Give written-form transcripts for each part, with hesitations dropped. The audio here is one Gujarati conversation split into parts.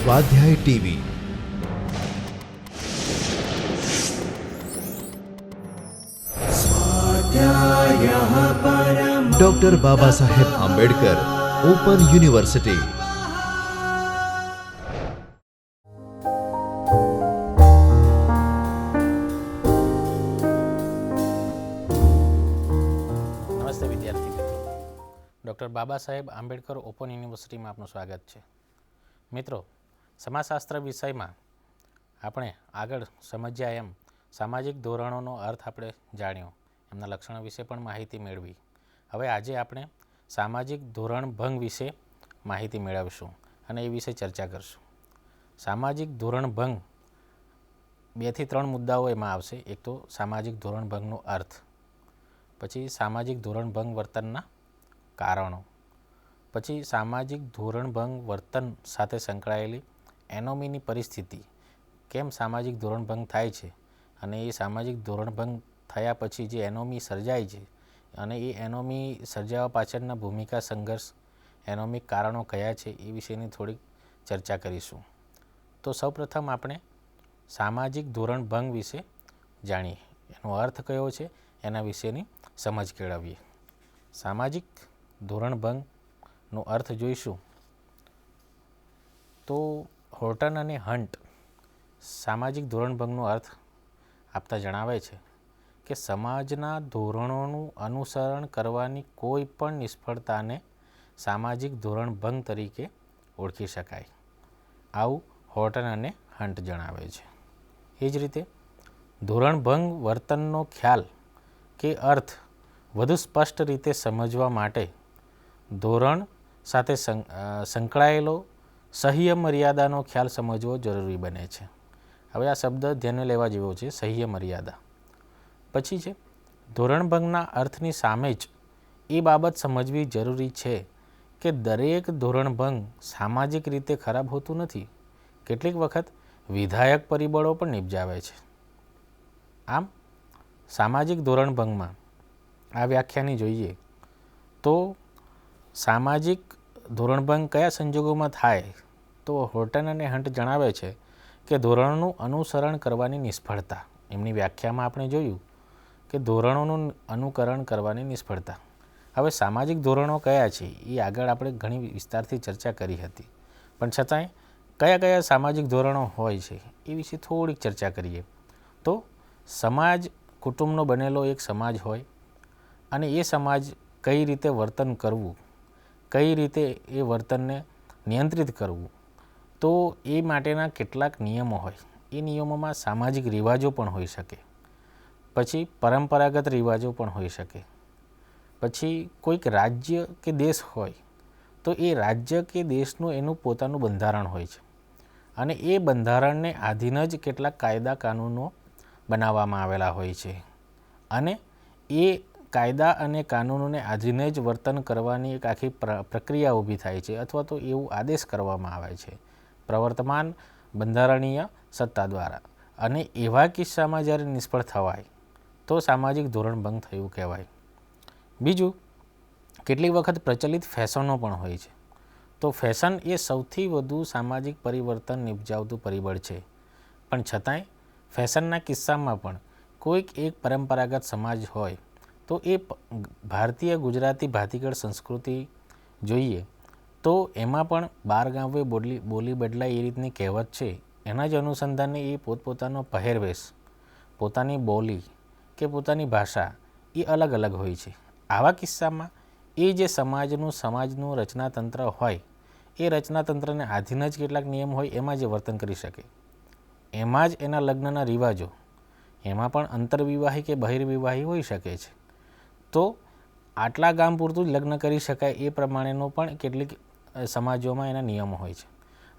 स्वाध्याय TV doctor Baba Saheb Ambedkar open university. નમસ્તે વિદ્યાર્થી મિત્રો, ડૉક્ટર બાબા સાહેબ આંબેડકર ઓપન યુનિવર્સિટીમાં આપનું સ્વાગત છે. મિત્રો, સમાજશાસ્ત્ર વિષયમાં આપણે આગળ સમજ્યા એમ સામાજિક ધોરણોનો અર્થ આપણે જાણ્યો, એમના લક્ષણો વિશે પણ માહિતી મેળવી. હવે આજે આપણે સામાજિક ધોરણ ભંગ વિશે માહિતી મેળવીશું અને એ વિશે ચર્ચા કરશું. સામાજિક ધોરણ ભંગ 2 થી 3 મુદ્દાઓ એમાં આવશે. એક તો સામાજિક ધોરણ ભંગનો અર્થ, પછી સામાજિક ધોરણ ભંગ વર્તનના કારણો, પછી સામાજિક ધોરણ ભંગ વર્તન સાથે સંકળાયેલી એનોમીની પરિસ્થિતિ, કેમ સામાજિક ધોરણ ભંગ થાય છે અને એ સામાજિક ધોરણ ભંગ થયા પછી જે એનોમી સર્જાય છે અને એ એનોમી સર્જાવા પાછળના ભૂમિકા, સંઘર્ષ, એનોમિક કારણો કયા છે એ વિશેની થોડીક ચર્ચા કરીશું. તો સૌપ્રથમ આપણે સામાજિક ધોરણ ભંગ વિશે જાણીએ, એનો અર્થ કયો છે એના વિશેની સમજ કેળવીએ. સામાજિક ધોરણ ભંગનો અર્થ જોઈશું તો હોર્ટન અને હન્ટ સામાજિક ધોરણ ભંગનો અર્થ આપતા જણાવે છે કે સમાજના ધોરણોનું અનુસરણ કરવાની કોઈ પણ નિષ્ફળતાને સામાજિક ધોરણ ભંગ તરીકે ઓળખી શકાય, આવું હોર્ટન અને હન્ટ જણાવે છે. એ જ રીતે ધોરણ ભંગ વર્તનનો ખ્યાલ કે અર્થ વધુ સ્પષ્ટ રીતે સમજવા માટે ધોરણ સાથે સંકળાયેલો સહ્ય મર્યાદાનો ખ્યાલ સમજવો જરૂરી બને છે. હવે આ શબ્દ ધ્યાને લેવા જેવો છે, સહ્ય મર્યાદા. પછી છે ધોરણ ભંગના અર્થની સામે જ એ બાબત સમજવી જરૂરી છે કે દરેક ધોરણ ભંગ સામાજિક રીતે ખરાબ હોતું નથી. કેટલીક વખત વિધાયક પરિબળો પણ નિપજાવે છે. આમ સામાજિક ધોરણ ભંગમાં આ વ્યાખ્યાની જોઈએ તો સામાજિક ધોરણભંગ કયા સંજોગોમાં થાય, તો હોર્ટન અને હન્ટ જણાવે છે કે ધોરણોનું અનુસરણ કરવાની નિષ્ફળતા. એમની વ્યાખ્યામાં આપણે જોયું કે ધોરણોનું અનુકરણ કરવાની નિષ્ફળતા. હવે સામાજિક ધોરણો કયા છે એ આગળ આપણે ઘણી વિસ્તારથી ચર્ચા કરી હતી, પણ છતાંય કયા કયા સામાજિક ધોરણો હોય છે એ વિશે થોડીક ચર્ચા કરીએ. તો સમાજ કુટુંબનો બનેલો એક સમાજ હોય અને એ સમાજ કઈ રીતે વર્તન કરવું, કઈ રીતે એ વર્તનને નિયંત્રિત કરવું, તો એ માટેના કેટલાક નિયમો હોય. એ નિયમોમાં સામાજિક રિવાજો પણ હોઈ શકે, પછી પરંપરાગત રિવાજો પણ હોઈ શકે, પછી કોઈક રાજ્ય કે દેશ હોય તો એ રાજ્ય કે દેશનું એનું પોતાનું બંધારણ હોય છે અને એ બંધારણને આધીન જ કેટલાક કાયદા કાનૂનો બનાવવામાં આવેલા હોય છે અને એ કાયદા અને કાનૂનોને આધીન જ વર્તન કરવાની એક આખી પ્રક્રિયા ઊભી થાય છે અથવા તો એવું આદેશ કરવામાં આવે છે પ્રવર્તમાન બંધારણીય સત્તા દ્વારા. અને એવા કિસ્સામાં જ્યારે નિષ્ફળ થવાય તો સામાજિક ધોરણ ભંગ થયું કહેવાય. બીજું, કેટલીક વખત પ્રચલિત ફેશનો પણ હોય છે. તો ફેશન એ સૌથી વધુ સામાજિક પરિવર્તન નિપજાવતું પરિબળ છે, પણ છતાંય ફેશનના કિસ્સામાં પણ કોઈક એક પરંપરાગત સમાજ હોય તો એ ભારતીય ગુજરાતી ભાતીગળ સંસ્કૃતિ જોઈએ તો એમાં પણ 12 ગાંવે બોલી બદલાય એ રીતની કહેવત છે. એના જ અનુસંધાને એ પોતપોતાનો પહેરવેશ, પોતાની બોલી કે પોતાની ભાષા એ અલગ અલગ હોય છે. આવા કિસ્સામાં એ જે સમાજનું રચનાતંત્ર હોય એ રચનાતંત્રને આધીન જ કેટલાક નિયમ હોય, એમાં જે વર્તન કરી શકે, એમાં જ એના લગ્નના રિવાજો, એમાં પણ અંતરવિવાહી કે બહિર્વિવાહી હોઈ શકે છે. તો આટલા ગામ પૂરતું જ લગ્ન કરી શકાય એ પ્રમાણેનો પણ કેટલીક સમાજોમાં એના નિયમો હોય છે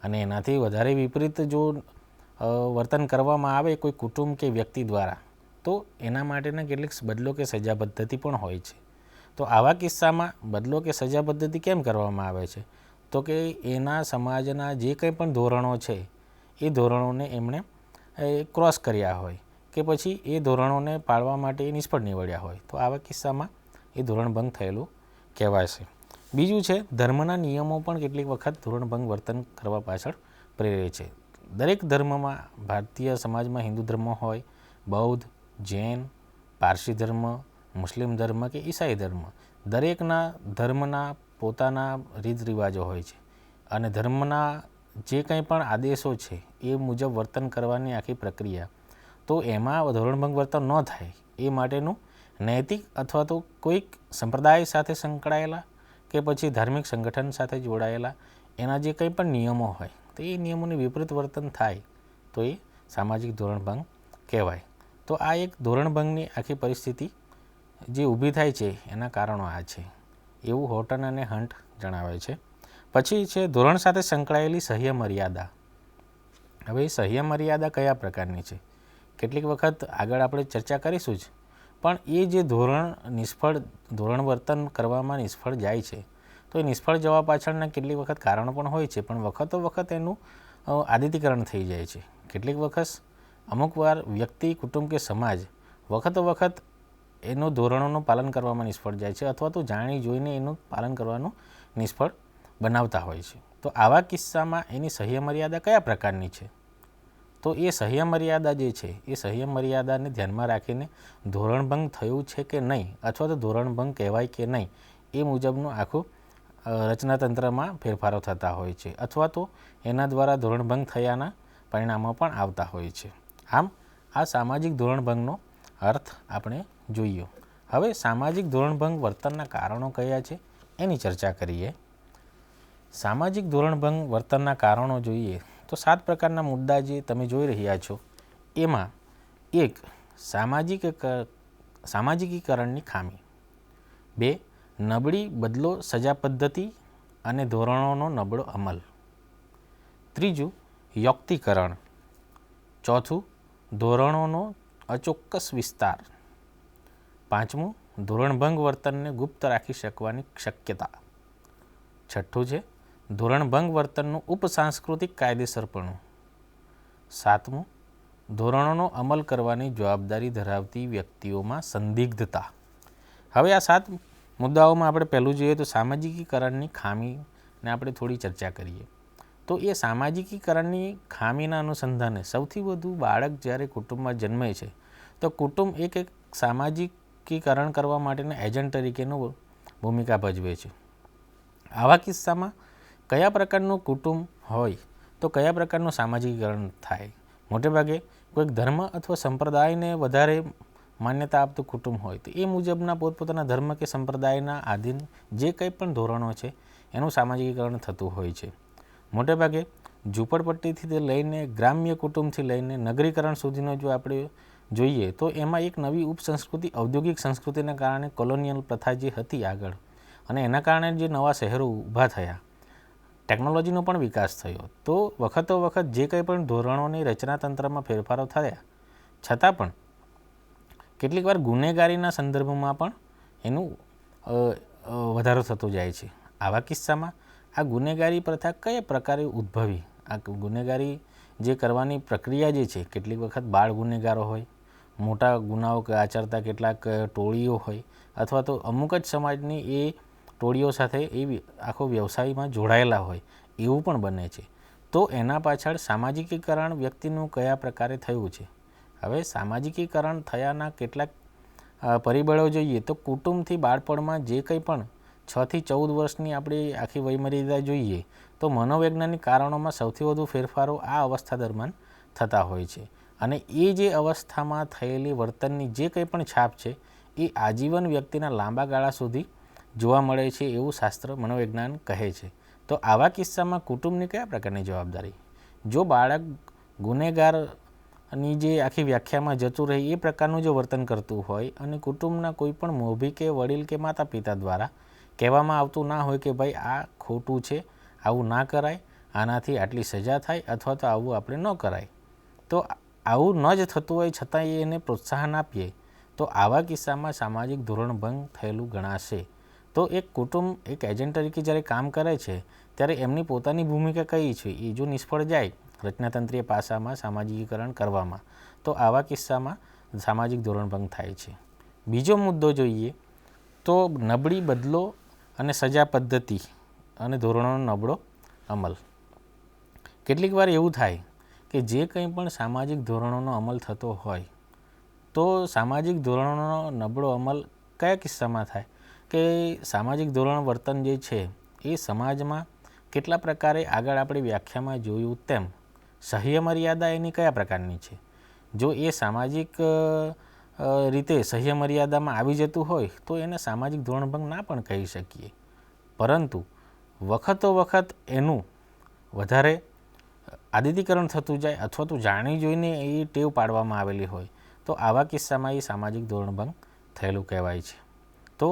અને એનાથી વધારે વિપરીત જો વર્તન કરવામાં આવે કોઈ કુટુંબ કે વ્યક્તિ દ્વારા તો એના માટેના કેટલીક બદલો કે સજા પદ્ધતિ પણ હોય છે. તો આવા કિસ્સામાં બદલો કે સજા પદ્ધતિ કેમ કરવામાં આવે છે, તો કે એના સમાજના જે કંઈ પણ ધોરણો છે એ ધોરણોને એમણે ક્રોસ કર્યા હોય કે પછી એ ધોરણોને પાળવા માટે એ નિષ્ફળ નીવડ્યા હોય તો આવા કિસ્સામાં એ ધોરણ ભંગ થયેલું કહેવાય છે. બીજું છે ધર્મના નિયમો પણ કેટલીક વખત ધોરણ ભંગ વર્તન કરવા પાછળ પ્રેરે છે. દરેક ધર્મમાં, ભારતીય સમાજમાં હિન્દુ ધર્મ હોય, બૌદ્ધ, જૈન, પારસી ધર્મ, મુસ્લિમ ધર્મ કે ઈસાઈ ધર્મ, દરેકના ધર્મના પોતાના રીત રિવાજો હોય છે અને ધર્મના જે કંઈ પણ આદેશો છે એ મુજબ વર્તન કરવાની આખી પ્રક્રિયા, તો એમાં ધોરણભંગ વર્તન ન થાય એ માટેનું નૈતિક અથવા તો કોઈક સંપ્રદાય સાથે સંકળાયેલા કે પછી ધાર્મિક સંગઠન સાથે જોડાયેલા એના જે કંઈ પણ નિયમો હોય તો એ નિયમોની વિપરીત વર્તન થાય તો એ સામાજિક ધોરણભંગ કહેવાય. તો આ એક ધોરણભંગની આખી પરિસ્થિતિ જે ઊભી થાય છે એના કારણો આ છે એવું હોર્ટન અને હન્ટ જણાવે છે. પછી છે ધોરણ સાથે સંકળાયેલી સહ્ય મર્યાદા. હવે એ સહ્ય મર્યાદા કયા પ્રકારની છે? કેટલીક વખત આગળ આપણે ચર્ચા કરીશું જ, પણ એ જે ધોરણ વર્તન કરવામાં નિષ્ફળ જાય છે તો એ નિષ્ફળ જવા પાછળના કેટલીક વખત કારણો પણ હોય છે, પણ વખતો વખત એનું આદિતીકરણ થઈ જાય છે. કેટલીક વખત અમુક વાર વ્યક્તિ, કુટુંબ કે સમાજ વખતો વખત એનું ધોરણોનું પાલન કરવામાં નિષ્ફળ જાય છે અથવા તો જાણી જોઈને એનું પાલન કરવાનું નિષ્ફળ બનાવતા હોય છે. તો આવા કિસ્સામાં એની સહ્ય મર્યાદા કયા પ્રકારની છે? તો એ સહ્ય મર્યાદા જે છે એ સહ્ય મર્યાદાને ધ્યાનમાં રાખીને ધોરણભંગ થયું છે કે નહીં અથવા તો ધોરણભંગ કહેવાય કે નહીં એ મુજબનું આખું રચનાતંત્રમાં ફેરફારો થતા હોય છે અથવા તો એના દ્વારા ધોરણભંગ થયાના પરિણામો પણ આવતા હોય છે. આમ આ સામાજિક ધોરણભંગનો અર્થ આપણે જોઈએ. હવે સામાજિક ધોરણભંગ વર્તનના કારણો કયા છે એની ચર્ચા કરીએ. સામાજિક ધોરણભંગ વર્તનના કારણો જોઈએ તો 7 પ્રકારના મુદ્દા જે તમે જોઈ રહ્યા છો એમાં એક સામાજિકીકરણની ખામી, 2 નબળી બદલો સજા પદ્ધતિ અને ધોરણોનો નબળો અમલ, 3 યુક્તિકરણ, 4 ધોરણોનો અચોક્કસ વિસ્તાર, 5 ધોરણભંગ વર્તનને ગુપ્ત રાખી શકવાની શક્યતા, 6 ધોરણભંગ વર્તનનું ઉપસાંસ્કૃતિક કાયદેસરપણું, 7 ધોરણોનો અમલ કરવાની જવાબદારી ધરાવતી વ્યક્તિઓમાં સંદિગ્ધતા. હવે આ 7 મુદ્દાઓમાં આપણે પહેલું જોઈએ તો સામાજિકીકરણની ખામીને આપણે થોડી ચર્ચા કરીએ. તો એ સામાજિકીકરણની ખામીના અનુસંધાને સૌથી વધુ બાળક જ્યારે કુટુંબમાં જન્મે છે તો કુટુંબ એક સામાજિકીકરણ કરવા માટેના એજન્ટ તરીકેનું ભૂમિકા ભજવે છે. આવા કિસ્સામાં કયા પ્રકારનું કુટુંબ હોય તો કયા પ્રકારનું સામાજિકીકરણ થાય? મોટેભાગે કોઈક ધર્મ અથવા સંપ્રદાયને વધારે માન્યતા આપતું કુટુંબ હોય તો એ મુજબના પોતપોતાના ધર્મ કે સંપ્રદાયના આધીન જે કંઈ પણ ધોરણો છે એનું સામાજિકીકરણ થતું હોય છે. મોટેભાગે ઝૂંપડપટ્ટીથી લઈને ગ્રામ્ય કુટુંબથી લઈને નગરીકરણ સુધીનો જો આપણે જોઈએ તો એમાં એક નવી ઉપસંસ્કૃતિ, ઔદ્યોગિક સંસ્કૃતિના કારણે કોલોનિયલ પ્રથા જે હતી આગળ અને એના કારણે જે નવા શહેરો ઊભા થયા, ટેકનોલોજીનો પણ વિકાસ થયો, તો વખતો વખત જે કંઈ પણ ધોરણોની રચનાતંત્રમાં ફેરફારો થયા છતાં પણ કેટલીક વાર ગુનેગારીના સંદર્ભમાં પણ એનું વધારો થતો જાય છે. આવા કિસ્સામાં આ ગુનેગારી પ્રથા કયા પ્રકારે ઉદ્ભવી? આ ગુનેગારી જે કરવાની પ્રક્રિયા જે છે, કેટલીક વખત બાળ ગુનેગારો હોય, મોટા ગુનાઓ આચરતા કેટલાક ટોળીઓ હોય અથવા તો અમુક જ સમાજની એ ટોળીઓ સાથે એ આખો વ્યવસાયમાં જોડાયેલા હોય એવું પણ બને છે. તો એના પાછળ સામાજિકીકરણ વ્યક્તિનું કયા પ્રકારે થયું છે? હવે સામાજિકીકરણ થયાના કેટલાક પરિબળો જોઈએ તો કુટુંબથી બાળપણમાં જે કંઈ પણ 6 થી 14 વર્ષની આપણી આખી વયમર્યાદા જોઈએ તો મનોવૈજ્ઞાનિક કારણોમાં સૌથી વધુ ફેરફારો આ અવસ્થા દરમિયાન થતા હોય છે અને એ જે અવસ્થામાં થયેલી વર્તનની જે કંઈ પણ છાપ છે એ આજીવન વ્યક્તિના લાંબા ગાળા સુધી જોવા મળે છે એવું શાસ્ત્ર મનોવિજ્ઞાન કહે છે. તો આવા કિસ્સામાં કુટુંબની કયા પ્રકારની જવાબદારી? જો બાળક ગુનેગારની જે આખી વ્યાખ્યામાં જતું રહે એ પ્રકારનું જો વર્તન કરતું હોય અને કુટુંબના કોઈ પણ મોભી કે વડીલ કે માતા પિતા દ્વારા કહેવામાં આવતું ના હોય કે ભાઈ આ ખોટું છે, આવું ના કરાય, આનાથી આટલી સજા થાય અથવા તો આવું આપણે ન કરાય, તો આવું ન જ થતું હોય છતાં એને પ્રોત્સાહન આપીએ તો આવા કિસ્સામાં સામાજિક ધોરણભંગ થયેલું ગણાશે. તો એક કુટુંબ એક એજન્ટ તરીકે જ્યારે કામ કરે છે ત્યારે એમની પોતાની ભૂમિકા કઈ છે એ જો નિષ્ફળ જાય રચનાતંત્રીય પાસામાં સામાજિકીકરણ કરવામાં તો આવા કિસ્સામાં સામાજિક ધોરણભંગ થાય છે. બીજો મુદ્દો જોઈએ તો નબળી બદલો અને સજા પદ્ધતિ અને ધોરણોનો નબળો અમલ. કેટલીક વાર એવું થાય કે જે કંઈ પણ સામાજિક ધોરણોનો અમલ થતો હોય તો સામાજિક ધોરણોનો નબળો અમલ કયા કિસ્સામાં થાય કે સામાજિક ધોરણ વર્તન જે છે એ સમાજમાં કેટલા પ્રકારે આગળ આપણી વ્યાખ્યામાં જોયું તેમ સહ્ય મર્યાદા એની કયા પ્રકારની છે. જો એ સામાજિક રીતે સહ્ય મર્યાદામાં આવી જતું હોય તો એને સામાજિક ધોરણભંગ ના પણ કહી શકીએ, પરંતુ વખતો વખત એનું વધારે આદિતીકરણ થતું જાય અથવા તો જાણી જોઈને એ ટેવ પાડવામાં આવેલી હોય તો આવા કિસ્સામાં એ સામાજિક ધોરણભંગ થયેલું કહેવાય છે. તો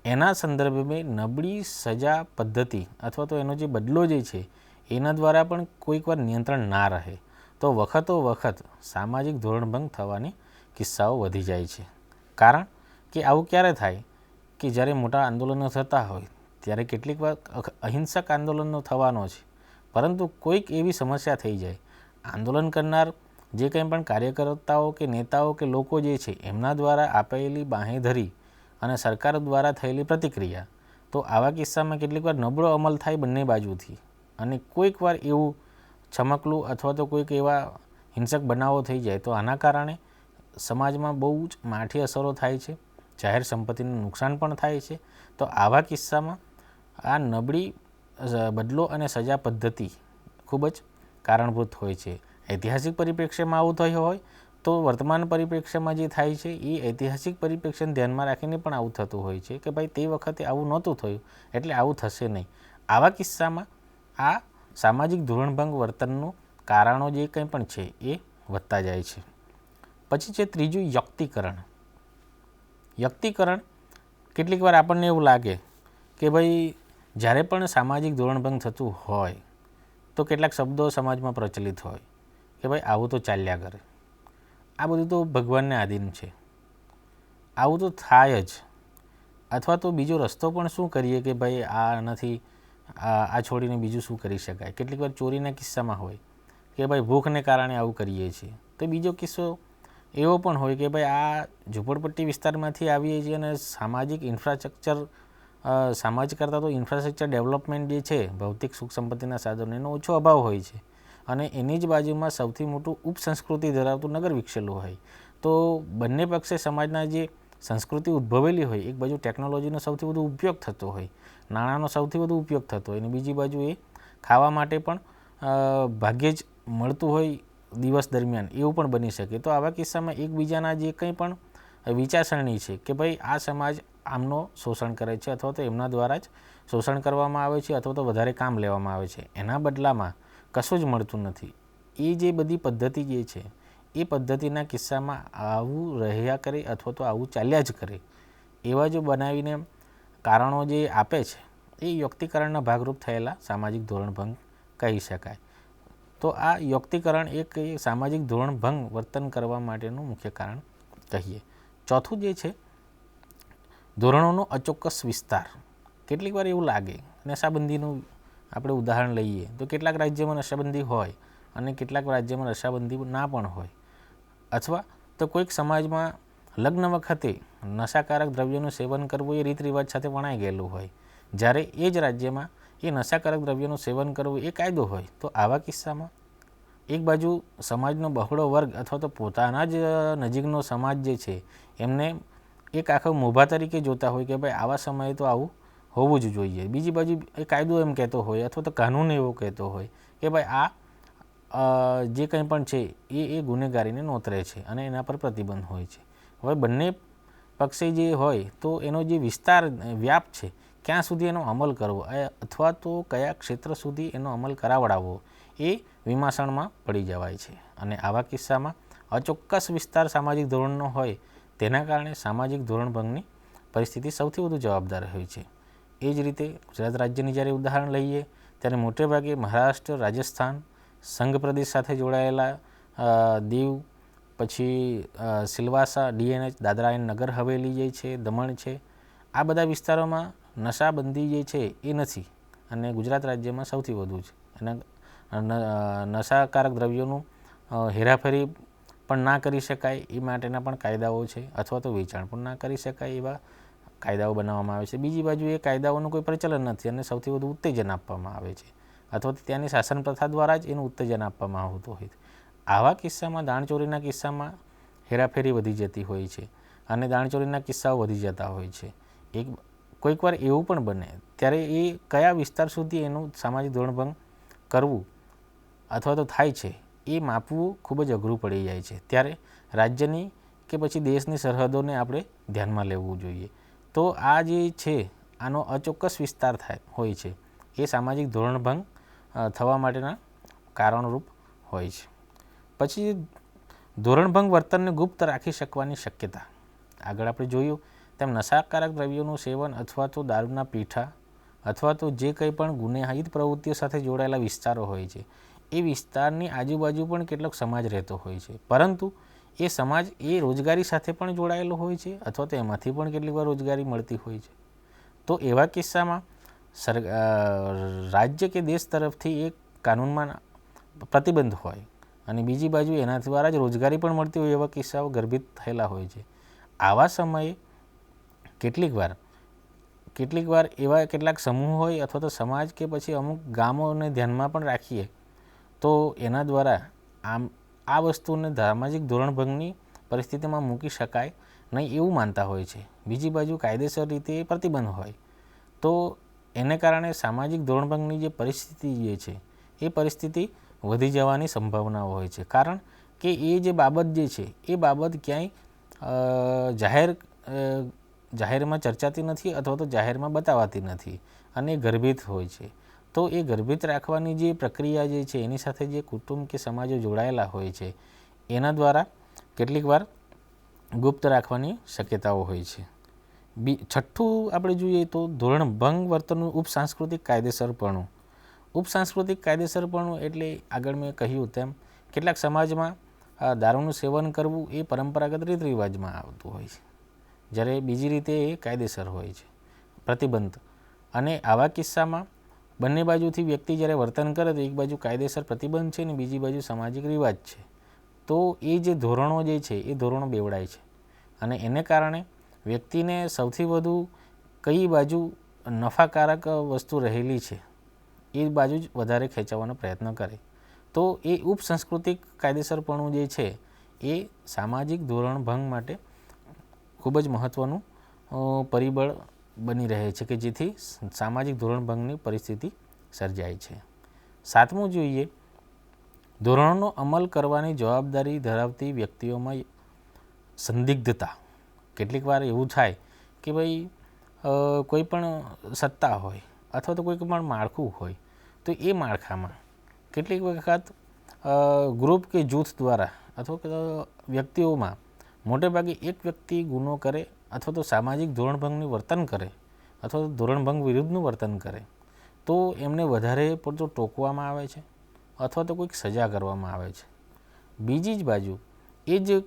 એના સંદર્ભે નબળી સજા પદ્ધતિ અથવા તો એનો જે બદલો જે છે એના દ્વારા પણ કોઈક વાર નિયંત્રણ ના રહે તો વખતો વખત સામાજિક ધોરણભંગ થવાની કિસ્સાઓ વધી જાય છે. કારણ કે આવું ક્યારે થાય કે જ્યારે મોટા આંદોલનો થતા હોય ત્યારે કેટલીક વાર અહિંસક આંદોલનો થવાનો છે, પરંતુ કોઈક એવી સમસ્યા થઈ જાય, આંદોલન કરનાર જે કંઈ પણ કાર્યકર્તાઓ કે નેતાઓ કે લોકો જે છે એમના દ્વારા આપેલી બાંહેધરી અને સરકાર દ્વારા થયેલી પ્રતિક્રિયા, તો આવા કિસ્સામાં કેટલીક વાર નબળો અમલ થાય બંને બાજુથી અને કોઈક વાર એવું ચમકલું અથવા તો કોઈક એવા હિંસક બનાવો થઈ જાય તો આના કારણે સમાજમાં બહુ જ માઠી અસરો થાય છે, જાહેર સંપત્તિનું નુકસાન પણ થાય છે. તો આવા કિસ્સામાં આ નબળી બદલો અને સજા પદ્ધતિ ખૂબ જ કારણભૂત હોય છે. ઐતિહાસિક પરિપ્રેક્ષ્યમાં આવું થયું હોય તો વર્તમાન પરિપ્રેક્ષ્યમાં જે થાય છે એ ઐતિહાસિક પરિપ્રેક્ષ્યને ધ્યાનમાં રાખીને પણ આવું થતું હોય છે કે ભાઈ તે વખતે આવું નહોતું થયું એટલે આવું થશે નહીં. આવા કિસ્સામાં આ સામાજિક ધોરણભંગ વર્તનનું કારણો જે કંઈ પણ છે એ વધતા જાય છે. પછી છે ત્રીજું યુક્તિકરણ. યુક્તિકરણ કેટલીક વાર આપણને એવું લાગે કે ભાઈ જ્યારે પણ સામાજિક ધોરણભંગ થતું હોય તો કેટલાક શબ્દો સમાજમાં પ્રચલિત હોય કે ભાઈ આવું તો ચાલ્યા કરે, આ બધું તો ભગવાનને આધીન છે, આવું તો થાય જ, અથવા તો બીજો રસ્તો પણ શું કરીએ કે ભાઈ આ નથી, આ છોડીને બીજું શું કરી શકાય. કેટલીક વાર ચોરીના કિસ્સામાં હોય કે ભાઈ ભૂખને કારણે આવું કરીએ છીએ. તો બીજો કિસ્સો એવો પણ હોય કે ભાઈ આ ઝૂંપડપટ્ટી વિસ્તારમાંથી આવીએ છીએ અને સામાજિક ઇન્ફ્રાસ્ટ્રક્ચર સમાજ કરતાં તો ઇન્ફ્રાસ્ટ્રક્ચર ડેવલપમેન્ટ જે છે ભૌતિક સુખ સંપત્તિના સાધનો એનો ઓછો અભાવ હોય છે અને એની જ બાજુમાં સૌથી મોટું ઉપસંસ્કૃતિ ધરાવતું નગર વિકસેલું હોય તો બંને પક્ષે સમાજના જે સંસ્કૃતિ ઉદ્ભવેલી હોય, એક બાજુ ટેકનોલોજીનો સૌથી વધુ ઉપયોગ થતો હોય, નાણાંનો સૌથી વધુ ઉપયોગ થતો હોય અને બીજી બાજુ એ ખાવા માટે પણ ભાગ્યે જ મળતું હોય દિવસ દરમિયાન એવું પણ બની શકે. તો આવા કિસ્સામાં એકબીજાના જે કંઈ પણ વિચારસરણી છે કે ભાઈ આ સમાજ આમનો શોષણ કરે છે અથવા તો એમના દ્વારા જ શોષણ કરવામાં આવે છે અથવા તો વધારે કામ લેવામાં આવે છે, એના બદલામાં કશું જ મળતું નથી. એ જે બધી પદ્ધતિ જે છે એ પદ્ધતિના કિસ્સામાં આવું રહ્યા કરે અથવા તો આવું ચાલ્યા જ કરે એવા જો બનાવીને કારણો જે આપે છે એ યુક્તિકરણના ભાગરૂપ થયેલા સામાજિક ધોરણભંગ કહી શકાય. તો આ યુક્તિકરણ એક સામાજિક ધોરણભંગ વર્તન કરવા માટેનું મુખ્ય કારણ કહીએ. ચોથું જે છે ધોરણોનો અચોક્કસ વિસ્તાર. કેટલીક વાર એવું લાગે, નશાબંધીનું આપણે ઉદાહરણ લઈએ તો કેટલાક રાજ્યોમાં નશાબંધી હોય અને કેટલાક રાજ્યોમાં નશાબંધી ના પણ હોય, અથવા તો કોઈક સમાજમાં લગ્ન વખતે નશાકારક દ્રવ્યોનું સેવન કરવું એ રીત રિવાજ સાથે વણાઈ ગયેલું હોય, જ્યારે એ જ રાજ્યમાં એ નશાકારક દ્રવ્યોનું સેવન કરવું એ કાયદો હોય. તો આવા કિસ્સામાં એક બાજુ સમાજનો બહોળો વર્ગ અથવા તો પોતાના જ નજીકનો સમાજ જે છે એમને એક આખો મોભા તરીકે જોતા હોય કે ભાઈ આવા સમયે તો આવું હોવું જ જોઈએ. બીજી બાજુ એ કાયદો એમ કહેતો હોય અથવા તો કાનૂન એવો કહેતો હોય કે ભાઈ આ જે કંઈ પણ છે એ ગુનેગારીને નોતરે છે અને એના પર પ્રતિબંધ હોય છે. હવે બંને પક્ષે જે હોય તો એનો જે વિસ્તાર વ્યાપ છે ક્યાં સુધી એનો અમલ કરવો અથવા તો કયા ક્ષેત્ર સુધી એનો અમલ કરાવડાવવો એ વિમાસણમાં પડી જવાય છે. અને આવા કિસ્સામાં અચોક્કસ વિસ્તાર સામાજિક ધોરણનો હોય તેના કારણે સામાજિક ધોરણભંગની પરિસ્થિતિ સૌથી વધુ જવાબદાર હોય છે. એ જ રીતે ગુજરાત રાજ્યની જ્યારે ઉદાહરણ લઈએ ત્યારે મોટેભાગે મહારાષ્ટ્ર, રાજસ્થાન, સંઘ પ્રદેશ સાથે જોડાયેલા દીવ, પછી સિલવાસા, DNH, દાદરા એન્ડ નગર હવેલી જે છે, દમણ છે, આ બધા વિસ્તારોમાં નશાબંધી જે છે એ નથી અને ગુજરાત રાજ્યમાં સૌથી વધુ છે. અને નશાકારક દ્રવ્યોનું હેરાફેરી પણ ના કરી શકાય એ માટેના પણ કાયદાઓ છે, અથવા તો વેચાણ પણ ના કરી શકાય એવા કાયદાઓ બનાવવામાં આવે છે. બીજી બાજુ એ કાયદાઓનું કોઈ પ્રચલન નથી અને સૌથી વધુ ઉત્તેજન આપવામાં આવે છે. અથવા તો ત્યાંની શાસન પ્રથા દ્વારા જ એનું ઉત્તેજન આપવામાં આવતું હોય. આવા કિસ્સામાં દાણચોરીના કિસ્સામાં હેરાફેરી વધી જતી હોય છે અને દાણચોરીના કિસ્સાઓ વધી જતા હોય છે. કોઈક વાર એવું પણ બને ત્યારે એ કયા વિસ્તાર સુધી એનું સામાજિક ધોરણભંગ કરવું અથવા તો થાય છે એ માપવું ખૂબ જ અઘરું પડી જાય છે. ત્યારે રાજ્યની કે પછી દેશની સરહદોને આપણે ધ્યાનમાં લેવું જોઈએ. તો આ જે છે આનો અચોક્કસ વિસ્તાર હોય છે એ સામાજિક ધોરણભંગ થવા માટેના કારણરૂપ હોય છે. પછી ધોરણભંગ વર્તનને ગુપ્ત રાખી શકવાની શક્યતા. આગળ આપણે જોયું તેમ નશાકારક દ્રવ્યોનું સેવન અથવા તો દારૂના પીઠા અથવા તો જે કંઈ પણ ગુનેહિત પ્રવૃત્તિઓ સાથે જોડાયેલા વિસ્તારો હોય છે એ વિસ્તારની આજુબાજુ પણ કેટલોક સમાજ રહેતો હોય છે, પરંતુ એ સમાજ એ રોજગારી સાથે પણ જોડાયેલો હોય છે અથવા તો એમાંથી પણ કેટલીક વાર રોજગારી મળતી હોય છે. તો એવા કિસ્સામાં રાજ્ય કે દેશ તરફથી એક કાનૂનમાં પ્રતિબંધ હોય અને બીજી બાજુ એના દ્વારા જ રોજગારી પણ મળતી હોય એવા કિસ્સાઓ ગર્ભિત થયેલા હોય છે. આવા સમયે કેટલીક વાર એવા કેટલાક સમૂહ હોય અથવા તો સમાજ કે પછી અમુક ગામોને ધ્યાનમાં પણ રાખીએ તો એના દ્વારા આ વસ્તુને સામાજિક ધોરણભંગની પરિસ્થિતિમાં મૂકી શકાય નહીં એવું માનતા હોય છે. બીજી બાજુ કાયદેસર રીતે પ્રતિબંધ હોય તો એને કારણે સામાજિક ધોરણભંગની જે પરિસ્થિતિ જે છે એ પરિસ્થિતિ વધી જવાની સંભાવનાઓ હોય છે, કારણ કે એ જે બાબત જે છે એ બાબત ક્યાંય જાહેરમાં ચર્ચાતી નથી અથવા તો જાહેરમાં બતાવાતી નથી અને ગર્ભિત હોય છે. તો એ ગર્ભિત રાખવાની જે પ્રક્રિયા જે છે એની સાથે જે કુટુંબ કે સમાજો જોડાયેલા હોય છે એના દ્વારા કેટલીક વાર ગુપ્ત રાખવાની શક્યતાઓ હોય છે. છઠ્ઠું આપણે જોઈએ તો ધોરણભંગ વર્તનનું ઉપસાંસ્કૃતિક કાયદેસરપણું. ઉપસાંસ્કૃતિક કાયદેસરપણું એટલે આગળ મેં કહ્યું તેમ કેટલાક સમાજમાં દારૂનું સેવન કરવું એ પરંપરાગત રીત રિવાજમાં આવતું હોય છે, જ્યારે બીજી રીતે એ કાયદેસર હોય છે, પ્રતિબંધ. અને આવા કિસ્સામાં બંને બાજુથી વ્યક્તિ જ્યારે વર્તન કરે તો એક બાજુ કાયદેસર પ્રતિબંધ છે અને બીજી બાજુ સામાજિક રિવાજ છે. તો એ જે ધોરણો જે છે એ ધોરણો બેવડાય છે અને એને કારણે વ્યક્તિને સૌથી વધુ કઈ બાજુ નફાકારક વસ્તુ રહેલી છે એ બાજુ જ વધારે ખેંચવાનો પ્રયત્ન કરે. તો એ ઉપસાંસ્કૃતિક કાયદેસરપણું જે છે એ સામાજિક ધોરણભંગ માટે ખૂબ જ મહત્ત્વનું પરિબળ બની રહે છે કે જેથી સામાજિક ધોરણભંગની પરિસ્થિતિ સર્જાય છે. સાતમું જોઈએ, ધોરણોનો અમલ કરવાની જવાબદારી ધરાવતી વ્યક્તિઓમાં સંદિગ્ધતા. કેટલીક વાર એવું થાય કે ભાઈ કોઈ પણ સત્તા હોય અથવા તો કોઈ પણ માળખું હોય તો એ માળખામાં કેટલીક વખત ગ્રુપ કે જૂથ દ્વારા અથવા વ્યક્તિઓમાં મોટે ભાગે એક વ્યક્તિ ગુનો કરે અથવા તો સામાજિક ધોરણભંગનું વર્તન કરે અથવા તો ધોરણભંગ વિરુદ્ધનું વર્તન કરે તો એમને વધારે પડતું ટોકવામાં આવે છે અથવા તો કોઈક સજા કરવામાં આવે છે. બીજી જ બાજુ એ જ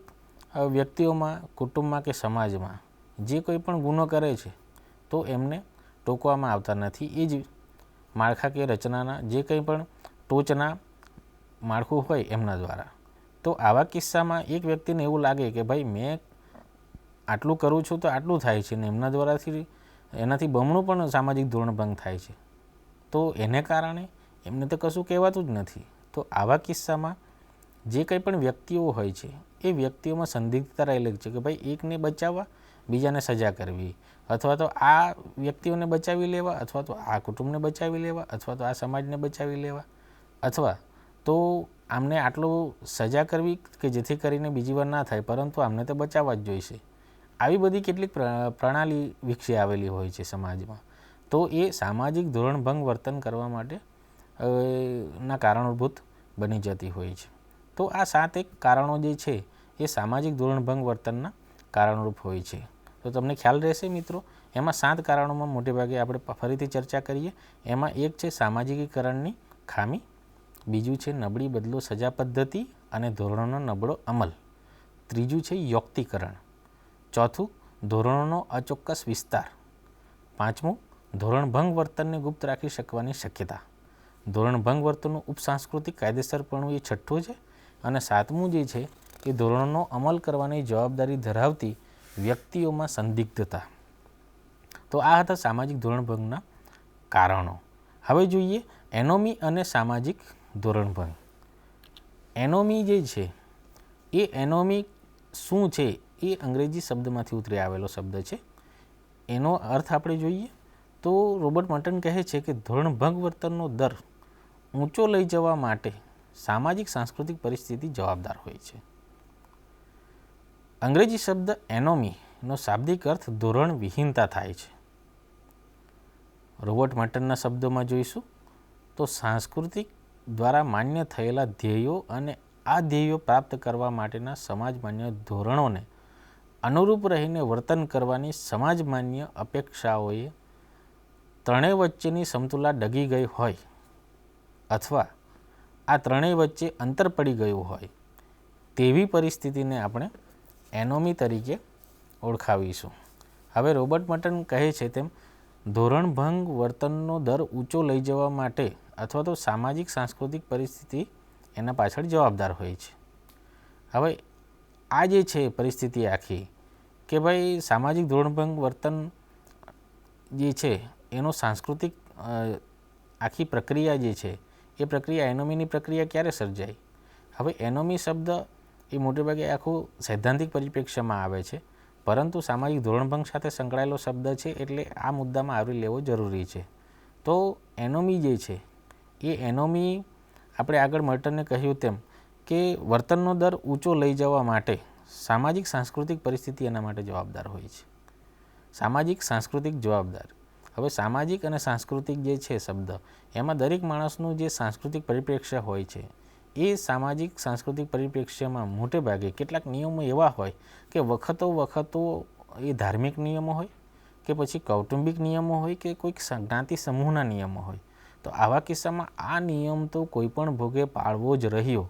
વ્યક્તિઓમાં, કુટુંબમાં કે સમાજમાં જે કોઈ પણ ગુનો કરે છે તો એમને ટોકવામાં આવતા નથી. એ જ માળખાકીય રચનાના જે કંઈ પણ ટોચના માળખું હોય એમના દ્વારા. તો આવા કિસ્સામાં એક વ્યક્તિને એવું લાગે કે ભાઈ મેં આટલું કરું છું તો આટલું થાય છે ને એમના દ્વારાથી એનાથી બમણું પણ સામાજિક ધોરણભંગ થાય છે, તો એને કારણે એમને તો કશું કહેવાતું જ નથી. તો આવા કિસ્સામાં જે કંઈ પણ વ્યક્તિઓ હોય છે એ વ્યક્તિઓમાં સંદિગ્ધતા રહેલી છે કે ભાઈ એકને બચાવવા બીજાને સજા કરવી અથવા તો આ વ્યક્તિઓને બચાવી લેવા અથવા તો આ કુટુંબને બચાવી લેવા અથવા તો આ સમાજને બચાવી લેવા અથવા તો આમને આટલું સજા કરવી કે જેથી કરીને બીજી વાર ના થાય, પરંતુ આમને તો બચાવવા જ જોઈશે. આવી બધી કેટલીક પ્રણાલી વિકસી આવેલી હોય છે સમાજમાં. તો એ સામાજિક ધોરણભંગ વર્તન કરવા માટે ના કારણોભૂત બની જતી હોય છે. તો આ 7 કારણો જે છે એ સામાજિક ધોરણભંગ વર્તનના કારણરૂપ હોય છે. તો તમને ખ્યાલ રહેશે મિત્રો, એમાં 7 કારણોમાં મોટે ભાગે આપણે ફરીથી ચર્ચા કરીએ. એમાં એક છે સામાજિકીકરણની ખામી, બીજું છે નબળી બદલો સજા પદ્ધતિ અને ધોરણોનો નબળો અમલ, ત્રીજું છે યોક્તિકરણ, ચોથું ધોરણોનો અચોક્કસ વિસ્તાર, પાંચમું ધોરણભંગ વર્તનને ગુપ્ત રાખી શકવાની શક્યતા, ધોરણભંગ વર્તનનું ઉપસાંસ્કૃતિક કાયદેસરપણું એ છઠ્ઠું છે અને સાતમું જે છે એ ધોરણોનો અમલ કરવાની જવાબદારી ધરાવતી વ્યક્તિઓમાં સંદિગ્ધતા. તો આ હતા સામાજિક ધોરણભંગના કારણો. હવે જોઈએ એનોમી અને સામાજિક ધોરણભંગ. એનોમી જે છે એ એનોમી શું છે એ અંગ્રેજી શબ્દમાંથી ઉતરી આવેલો શબ્દ છે. એનો અર્થ આપણે જોઈએ તો રોબર્ટ મર્ટન કહે છે કે ધોરણભંગ વર્તનનો દર ઊંચો લઈ જવા માટે સામાજિક સાંસ્કૃતિક પરિસ્થિતિ જવાબદાર હોય છે. અંગ્રેજી શબ્દ એનોમીનો શાબ્દિક અર્થ ધોરણ વિહીનતા થાય છે. રોબર્ટ મર્ટનના શબ્દોમાં જોઈશું તો સાંસ્કૃતિક દ્વારા માન્ય થયેલા ધ્યેયો અને આ ધ્યેયો પ્રાપ્ત કરવા માટેના સમાજ માન્ય ધોરણોને અનુરૂપ રહીને વર્તન કરવાની સમાજ માન્ય અપેક્ષાઓએ ત્રણેય વચ્ચેની સમતુલા ડગી ગઈ હોય અથવા આ ત્રણેય વચ્ચે અંતર પડી ગયું હોય તેવી પરિસ્થિતિને આપણે એનોમી તરીકે ઓળખાવીશું. હવે રોબર્ટ મર્ટન કહે છે તેમ ધોરણભંગ વર્તનનો દર ઊંચો લઈ જવા માટે અથવા તો સામાજિક સાંસ્કૃતિક પરિસ્થિતિ એના પાછળ જવાબદાર હોય છે. હવે આ જે છે પરિસ્થિતિ આખી કે ભાઈ સામાજિક ધોરણભંગ વર્તન જે છે એનો સાંસ્કૃતિક આખી પ્રક્રિયા જે છે એ પ્રક્રિયા એનોમીની પ્રક્રિયા ક્યારે સર્જાય? હવે એનોમી શબ્દ એ મોટેભાગે આખું સૈદ્ધાંતિક પરિપ્રેક્ષ્યમાં આવે છે, પરંતુ સામાજિક ધોરણભંગ સાથે સંકળાયેલો શબ્દ છે એટલે આ મુદ્દામાં આવરી લેવો જરૂરી છે. તો એનોમી જે છે એ એનોમી આપણે આગળ મર્ટને કહ્યું તેમ કે વર્તનનો દર ઊંચો લઈ જવા માટે સામાજિક સાંસ્કૃતિક પરિસ્થિતિ એના માટે જવાબદાર હોય છે. સામાજિક સાંસ્કૃતિક જવાબદાર. હવે સામાજિક અને સાંસ્કૃતિક જે છે શબ્દ એમાં દરેક માણસનું જે સાંસ્કૃતિક પરિપ્રેક્ષ્ય હોય છે એ સામાજિક સાંસ્કૃતિક પરિપ્રેક્ષ્યમાં મોટે ભાગે કેટલાક નિયમો એવા હોય કે વખતો એ ધાર્મિક નિયમો હોય કે પછી કૌટુંબિક નિયમો હોય કે કોઈક જ્ઞાતિ સમૂહના નિયમો હોય. તો આવા કિસ્સામાં આ નિયમ તો કોઈ પણ ભોગે પાળવો જ રહ્યો.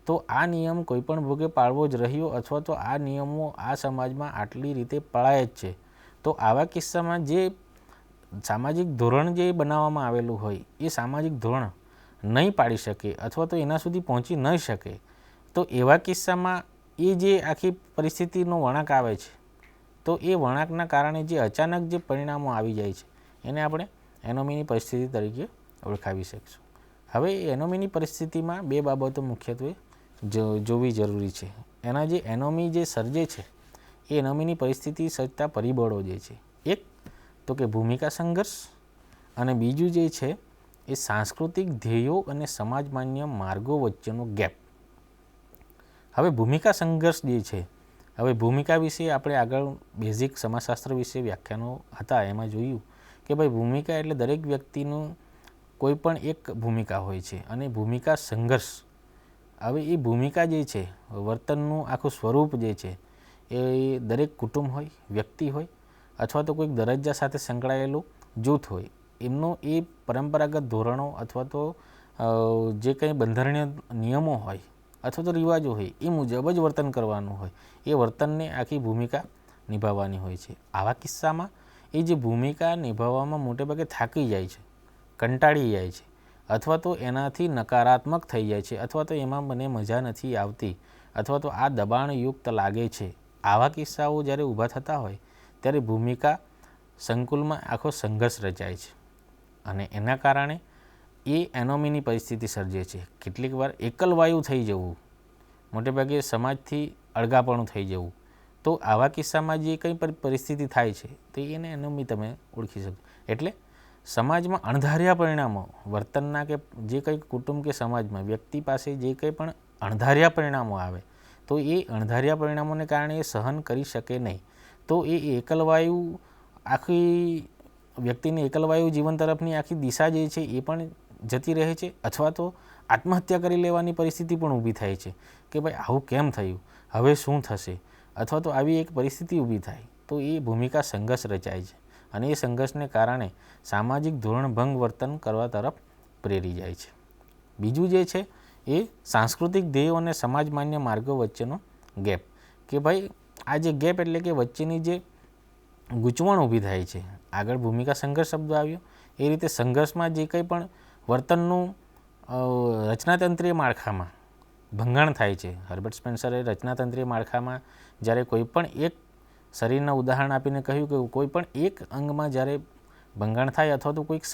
તો આ નિયમ કોઈ પણ ભોગે પાળવો જ રહ્યો અથવા તો આ નિયમો આ સમાજમાં આટલી રીતે પળાય જ છે. તો આવા કિસ્સામાં જે સામાજિક ધોરણ જે બનાવવામાં આવેલું હોય એ સામાજિક ધોરણ નહીં પાડી શકે અથવા તો એના સુધી પહોંચી ન શકે, તો એવા કિસ્સામાં એ જે આખી પરિસ્થિતિનો વળાંક આવે છે તો એ વળાંકના કારણે જે અચાનક જે પરિણામો આવી જાય છે એને આપણે એનોમીની પરિસ્થિતિ તરીકે ઓળખાવી શકીશું. હવે એનોમીની પરિસ્થિતિમાં બે બાબતો મુખ્યત્વે જોવી જરૂરી છે. એના જે એનોમી જે સર્જે છે એ એનોમીની પરિસ્થિતિ સર્જતા પરિબળો જે છે, એક તો કે ભૂમિકા સંઘર્ષ અને બીજું જે છે એ સાંસ્કૃતિક ધ્યેયો અને સમાજ માન્ય માર્ગો વચ્ચેનો ગેપ. હવે ભૂમિકા સંઘર્ષ જે છે, હવે ભૂમિકા વિશે આપણે આગળ બેઝિક સમાજશાસ્ત્ર વિશે વ્યાખ્યાનો હતા એમાં જોયું કે ભાઈ ભૂમિકા એટલે દરેક વ્યક્તિનું કોઈ પણ એક ભૂમિકા હોય છે અને ભૂમિકા સંઘર્ષ. હવે એ ભૂમિકા જે છે વર્તનનું આખું સ્વરૂપ જે છે એ દરેક કુટુંબ હોય, વ્યક્તિ હોય અથવા તો કોઈક દરજ્જા સાથે સંકળાયેલું જૂથ હોય, એમનો એ પરંપરાગત ધોરણો અથવા તો જે કંઈ બંધારણીય નિયમો હોય અથવા તો રિવાજો હોય એ મુજબ જ વર્તન કરવાનું હોય. એ વર્તનને આખી ભૂમિકા નિભાવવાની હોય છે. આવા કિસ્સામાં એ જે ભૂમિકા નિભાવવામાં મોટેભાગે થાકી જાય છે, કંટાળી જાય છે અથવા તો એનાથી નકારાત્મક થઈ જાય છે અથવા તો એમાં મને મજા નથી આવતી અથવા તો આ દબાણયુક્ત લાગે છે. આવા કિસ્સાઓ જ્યારે ઊભા થતા હોય ત્યારે ભૂમિકા સંકુલમાં આખો સંઘર્ષ રચાય છે અને એના કારણે એ એનોમીની પરિસ્થિતિ સર્જે છે. કેટલીક વાર એકલવાયુ થઈ જવું, મોટેભાગે સમાજથી અળગાપણું થઈ જવું. તો આવા કિસ્સામાં જે કંઈ પરિસ્થિતિ થાય છે તો એને એનોમી તમે ઓળખી શકો. એટલે સમાજમાં અણધાર્યા પરિણામો વર્તનના કે જે કંઈ કુટુંબ કે સમાજમાં વ્યક્તિ પાસે જે કંઈ પણ અણધાર્યા પરિણામો આવે તો એ અણધાર્યા પરિણામોને કારણે એ સહન કરી શકે નહીં. તો એ એકલવાયુ આખી વ્યક્તિની એકલવાયુ જીવન તરફની આખી દિશા જે છે એ પણ જતી રહે છે અથવા તો આત્મહત્યા કરી લેવાની પરિસ્થિતિ પણ ઊભી થાય છે કે ભાઈ આવું કેમ થયું, હવે શું થશે, અથવા તો આવી એક પરિસ્થિતિ ઊભી થાય તો એ ભૂમિકા સંઘર્ષ રચાય છે અને એ સંઘર્ષને કારણે સામાજિક ધોરણભંગ વર્તન કરવા તરફ પ્રેરી જાય છે. બીજું જે છે એ સાંસ્કૃતિક ધ્યેયો અને સમાજ માન્ય માર્ગો વચ્ચેનો ગેપ, કે ભાઈ આ જે ગેપ એટલે કે વચ્ચેની જે ગૂંચવણ ઊભી થાય છે. આગળ ભૂમિકા સંઘર્ષ શબ્દ આવ્યો એ રીતે સંઘર્ષમાં જે કંઈ પણ વર્તનનું રચનાતંત્રીય માળખામાં ભંગાણ થાય છે. હર્બર્ટ સ્પેન્સરે રચનાતંત્રીય માળખામાં જ્યારે કોઈ પણ એક શરીરના ઉદાહરણ આપીને કહ્યું કે કોઈ પણ એક અંગમાં જ્યારે ભંગાણ થાય અથવા તો કોઈક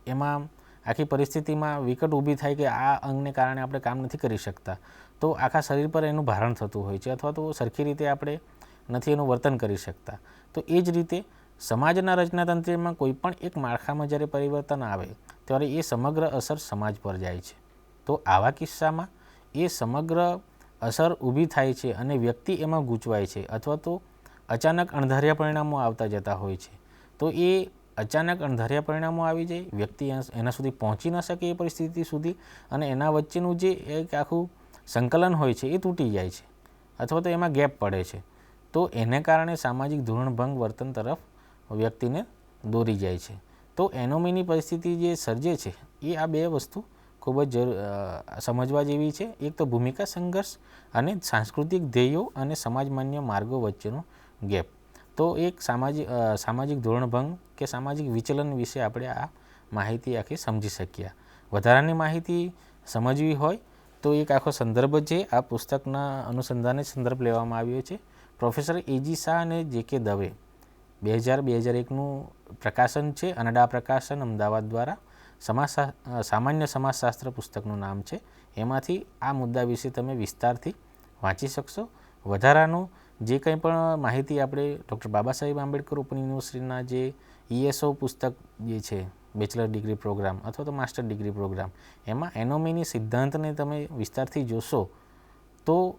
એમાં આખી પરિસ્થિતિમાં વિકટ ઊભી થાય કે આ અંગને કારણે આપણે કામ નથી કરી શકતા, તો આખા શરીર પર એનું ભારણ થતું હોય છે, અથવા તો સરખી રીતે આપણે નથી એનું વર્તન કરી શકતા. તો એ જ રીતે સમાજના રચનાતંત્રમાં કોઈ પણ એક માળખામાં જ્યારે પરિવર્તન આવે ત્યારે એ સમગ્ર અસર સમાજ પર જાય છે. તો આવા કિસ્સામાં એ સમગ્ર અસર ઊભી થાય છે અને વ્યક્તિ એમાં ગૂંચવાય છે, અથવા તો અચાનક અણધાર્યા પરિણામો આવતા જતા હોય છે. તો એ અચાનક અણધાર્યા પરિણામો આવી જાય, વ્યક્તિ એના સુધી પહોંચી ન શકે એ પરિસ્થિતિ સુધી, અને એના વચ્ચેનું જે એક આખું સંકલન હોય છે એ તૂટી જાય છે, અથવા તો એમાં ગેપ પડે છે. તો એને કારણે સામાજિક ધોરણભંગ વર્તન તરફ વ્યક્તિને દોરી જાય છે. તો એનોમીની પરિસ્થિતિ જે સર્જે છે એ આ બે વસ્તુ ખૂબ જ સમજવા જેવી છે. એક તો ભૂમિકા સંઘર્ષ અને સાંસ્કૃતિક ધ્યેયો અને સમાજમાન્ય માર્ગો વચ્ચેનો ગેપ. તો એક સામાજિક ધોરણભંગ કે સામાજિક વિચલન વિશે આપણે આ માહિતી આખી સમજી શક્યા. વધારાની માહિતી સમજવી હોય તો એક આખો સંદર્ભ છે, આ પુસ્તકના અનુસંધાને સંદર્ભ લેવામાં આવ્યો છે. પ્રોફેસર એજી શાહ અને જે.કે. દવે 2000-2001નું પ્રકાશન છે, અનડા પ્રકાશન અમદાવાદ દ્વારા. સામાન્ય સમાજશાસ્ત્ર પુસ્તકનું નામ છે. એમાંથી આ મુદ્દા વિશે તમે વિસ્તારથી વાંચી શકશો. વધારાનું જે કંઈ પણ માહિતી આપણે ડૉક્ટર બાબા સાહેબ આંબેડકર ઓપન યુનિવર્સિટીના જે ESO પુસ્તક જે છે, બેચલર ડિગ્રી પ્રોગ્રામ અથવા તો માસ્ટર ડિગ્રી પ્રોગ્રામ, એમાં એનોમીની સિદ્ધાંતને તમે વિસ્તારથી જોશો તો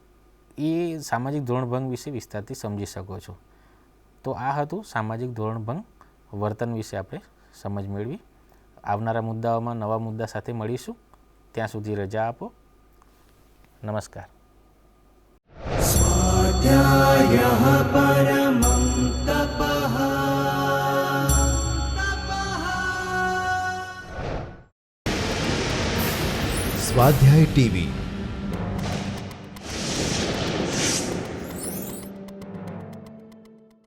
એ સામાજિક ધોરણભંગ વિશે વિસ્તારથી સમજી શકો છો. તો આ હતું સામાજિક ધોરણભંગ વર્તન વિશે આપણે સમજ મેળવી. આવનારા મુદ્દાઓમાં નવા મુદ્દા સાથે મળીશું. ત્યાં સુધી રજા આપો. નમસ્કાર. स्वाध्यायः परमं तपः। સ્વાધ્યાય ટીવી